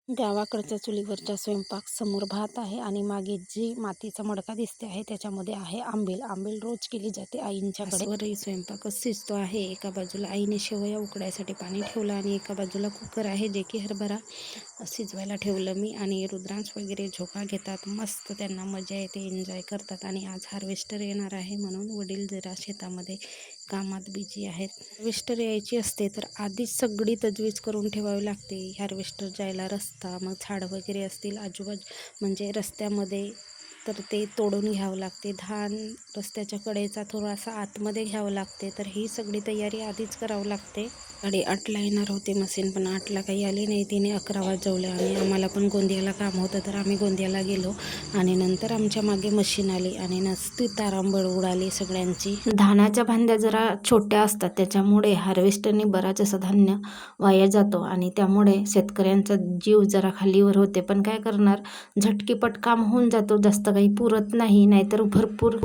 गावाकडच्या चुलीवरच्या स्वयंपाक समोर भात आहे आणि मागे जी मातीचा मडका दिसते आहे त्याच्यामध्ये आहे आंबील. आंबील रोज केली जाते आईंच्याकडे. गॅसवरही स्वयंपाकच शिजतो आहे. एका बाजूला आईने शेवया उकडायसाठी पाणी ठेवलं आणि एका बाजूला कुकर आहे जे की हरभरा शिजवायला ठेवलं मी. आणि रुद्रांश वगैरे झोपा घेतात. मस्त त्यांना मजा येते, एन्जॉय करतात. आणि आज हार्वेस्टर येणार आहे म्हणून वडील जरा शेतामध्ये कामात बिझी आहेत. हार्वेस्टर यायची असते तर आधीच सगळी तजवीज करून ठेवावी लागते. हार्वेस्टर जायला रस्ता, मग झाडं वगैरे असतील आजूबाजू म्हणजे रस्त्यामध्ये तर ते तोडून घ्यावं लागते. धान रस्त्याच्या कडेचा थोडासा आतमध्ये घ्यावं लागते. तर ही सगळी तयारी आधीच करावं लागते. 8:30ला येणार होते मशीन, पण 8ला काही आली नाही. तिने 11 वाजवले आणि आम्हाला पण गोंदियाला काम होतं तर आम्ही गोंदियाला गेलो. आणि नंतर आमच्या मागे मशीन आली आणि नसती तारांबळ उडाली सगळ्यांची. धानाच्या भांड्या जरा छोट्या असतात त्याच्यामुळे हार्वेस्टरने बराच असं धान्य वाया जातो आणि त्यामुळे शेतकऱ्यांचा जीव जरा खालीवर होते. पण काय करणार, झटकीपट काम होऊन जातो, जास्त काही पुरत नाही. नाहीतर भरपूर